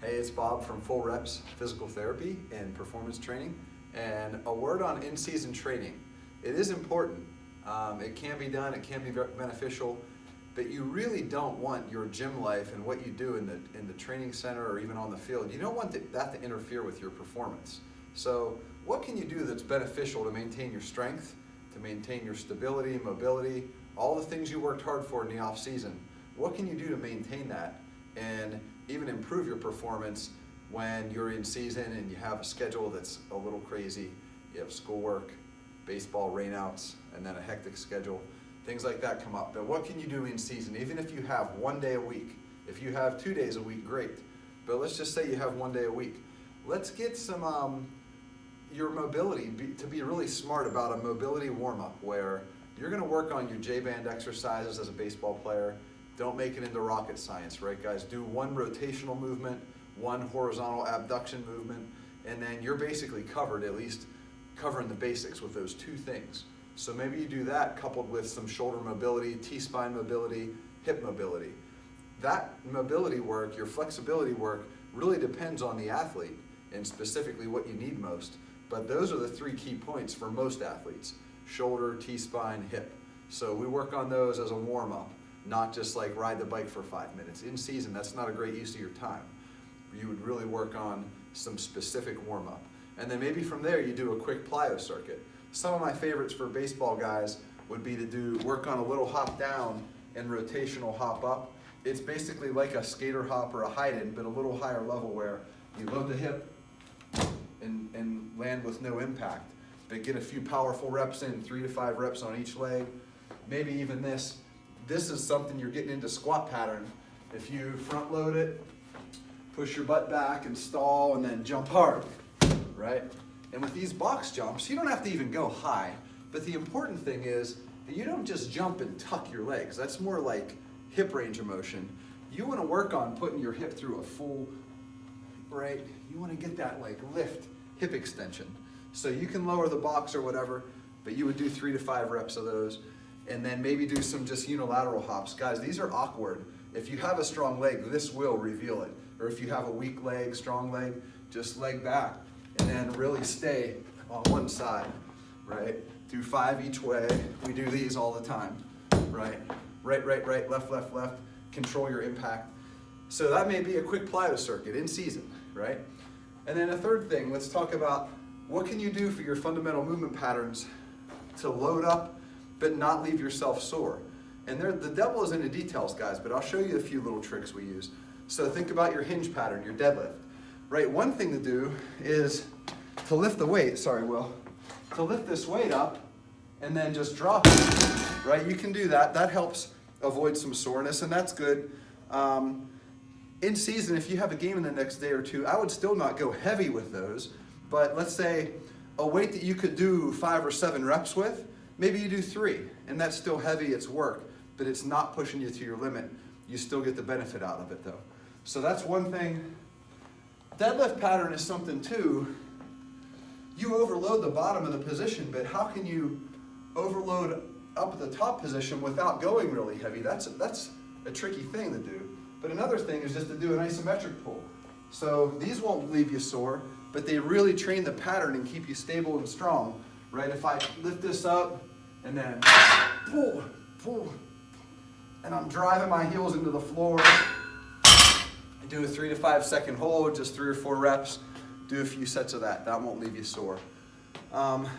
Hey, it's Bob from Full Reps Physical Therapy and Performance Training. And a word on in-season training. It is important. It can be done, it can be beneficial, but you really don't want your gym life and what you do in the training center or even on the field, you don't want that to interfere with your performance. So what can you do that's beneficial to maintain your strength, to maintain your stability, mobility, all the things you worked hard for in the off season? What can you do to maintain that and even improve your performance when you're in season and you have a schedule that's a little crazy? You have schoolwork, baseball rainouts, and then a hectic schedule. Things like that come up. But what can you do in season? Even if you have 1 day a week, if you have 2 days a week, great. But let's just say you have 1 day a week. Let's get some your mobility to be really smart about a mobility warm-up where you're going to work on your J-band exercises as a baseball player. Don't make it into rocket science, right, guys? Do one rotational movement, one horizontal abduction movement, and then you're basically covered, at least covering the basics with those two things. So maybe you do that coupled with some shoulder mobility, T-spine mobility, hip mobility. That mobility work, your flexibility work, really depends on the athlete and specifically what you need most. But those are the 3 key points for most athletes: shoulder, T-spine, hip. So we work on those as a warm-up, not just like ride the bike for 5 minutes. In season, that's not a great use of your time. You would really work on some specific warm-up. And then maybe from there you do a quick plyo circuit. Some of my favorites for baseball guys would be to work on a little hop down and rotational hop up. It's basically like a skater hop or a hide-in, but a little higher level where you load the hip and land with no impact. But get a few powerful reps in, 3 to 5 reps on each leg. Maybe even this. This is something you're getting into squat pattern. If you front load it, push your butt back and stall and then jump hard, right? And with these box jumps, you don't have to even go high, but the important thing is that you don't just jump and tuck your legs. That's more like hip range of motion. You want to work on putting your hip through a full, right? You want to get that like lift hip extension. So you can lower the box or whatever, but you would do 3 to 5 reps of those, and then maybe do some just unilateral hops. Guys, these are awkward. If you have a strong leg, this will reveal it. Or if you have a weak leg, strong leg, just leg back, and then really stay on one side, right? Do 5 each way. We do these all the time, right? Right, right, right, left, left, left. Control your impact. So that may be a quick plyo circuit in season, right? And then a third thing, let's talk about what can you do for your fundamental movement patterns to load up but not leave yourself sore. And the devil is in the details, guys, but I'll show you a few little tricks we use. So think about your hinge pattern, your deadlift, right? One thing to do is to lift the weight, to lift this weight up and then just drop it, right? You can do that. That helps avoid some soreness, and that's good. In season, if you have a game in the next day or 2, I would still not go heavy with those, but let's say a weight that you could do 5 or 7 reps with, maybe you do 3, and that's still heavy, it's work, but it's not pushing you to your limit. You still get the benefit out of it though. So that's one thing. Deadlift pattern is something too. You overload the bottom of the position, but how can you overload up at the top position without going really heavy? That's a tricky thing to do. But another thing is just to do an isometric pull. So these won't leave you sore, but they really train the pattern and keep you stable and strong, right? If I lift this up and then pull, pull, and I'm driving my heels into the floor, I do a 3 to 5 second hold, just 3 or 4 reps, do a few sets of that. That won't leave you sore.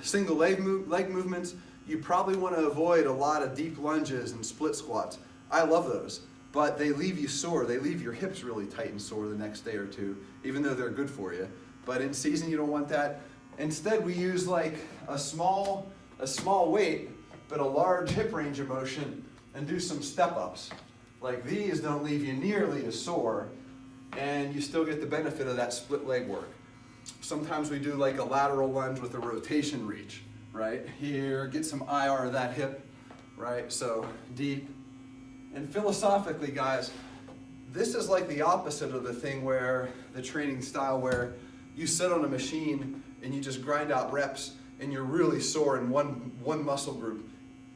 Single leg movements, you probably want to avoid a lot of deep lunges and split squats. I love those, but they leave you sore. They leave your hips really tight and sore the next day or 2, even though they're good for you. But in season, you don't want that. Instead, we use like a small weight, but a large hip range of motion, and do some step-ups. Like these don't leave you nearly as sore, and you still get the benefit of that split leg work. Sometimes we do like a lateral lunge with a rotation reach, right? Here, get some IR of that hip, right? So deep. And philosophically, guys, this is like the opposite of the thing where the training style where you sit on a machine and you just grind out reps and you're really sore in one muscle group.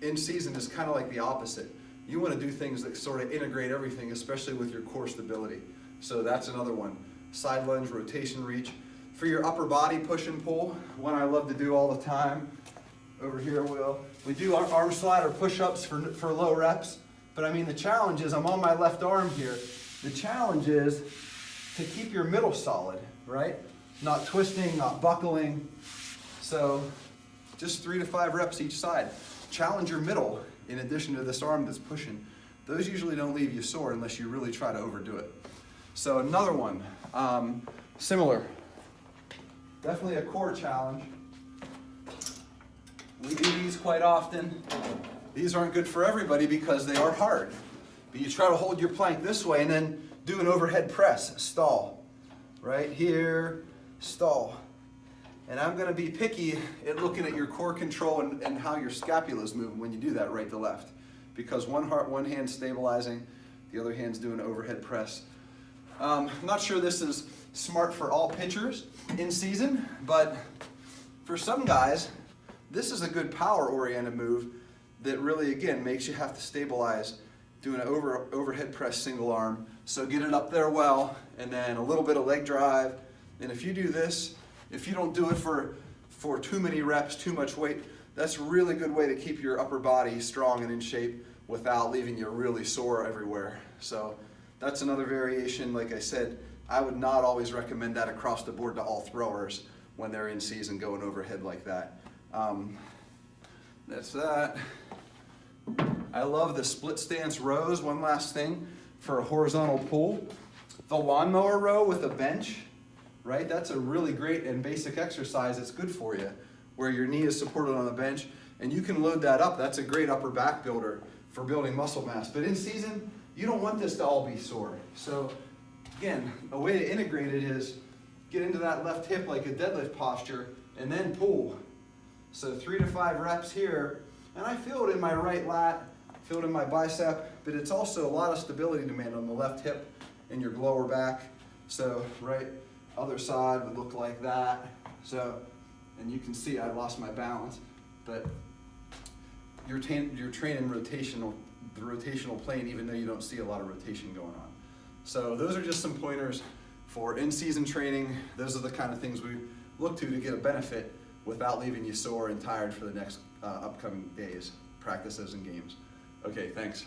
In season is kind of like the opposite. You want to do things that sort of integrate everything, especially with your core stability. So that's another one. side lunge, rotation reach. For your upper body push and pull, one I love to do all the time, over here we do our arm slide or push-ups for low reps, but I mean the challenge is, I'm on my left arm here, the challenge is to keep your middle solid, right? Not twisting, not buckling. So just 3 to 5 reps each side. Challenge your middle in addition to this arm that's pushing. Those usually don't leave you sore unless you really try to overdo it. So another one, similar. Definitely a core challenge. We do these quite often. These aren't good for everybody because they are hard. But you try to hold your plank this way and then do an overhead press, stall. Right here, stall. And I'm going to be picky at looking at your core control and how your scapula is moving when you do that right to left. Because one hand's stabilizing, the other hand's doing an overhead press. I'm not sure this is smart for all pitchers in season, but for some guys, this is a good power-oriented move that really, again, makes you have to stabilize doing an overhead press single arm. So get it up there well, and then a little bit of leg drive. And if you do this, if you don't do it for too many reps, too much weight, that's a really good way to keep your upper body strong and in shape without leaving you really sore everywhere. So that's another variation. Like I said, I would not always recommend that across the board to all throwers when they're in season going overhead like that. That's that. I love the split stance rows. One last thing for a horizontal pull. The lawnmower row with a bench, right? That's a really great and basic exercise. It's good for you, where your knee is supported on the bench, and you can load that up. That's a great upper back builder for building muscle mass. But in season, you don't want this to all be sore. So again, a way to integrate it is get into that left hip like a deadlift posture, and then pull. So 3 to 5 reps here, and I feel it in my right lat, feel it in my bicep, but it's also a lot of stability demand on the left hip and your lower back. So right, other side would look like that. So, and you can see I lost my balance, but you're training the rotational plane even though you don't see a lot of rotation going on. So those are just some pointers for in-season training. Those are the kind of things we look to get a benefit without leaving you sore and tired for the next upcoming days, practices, and games. Okay, thanks.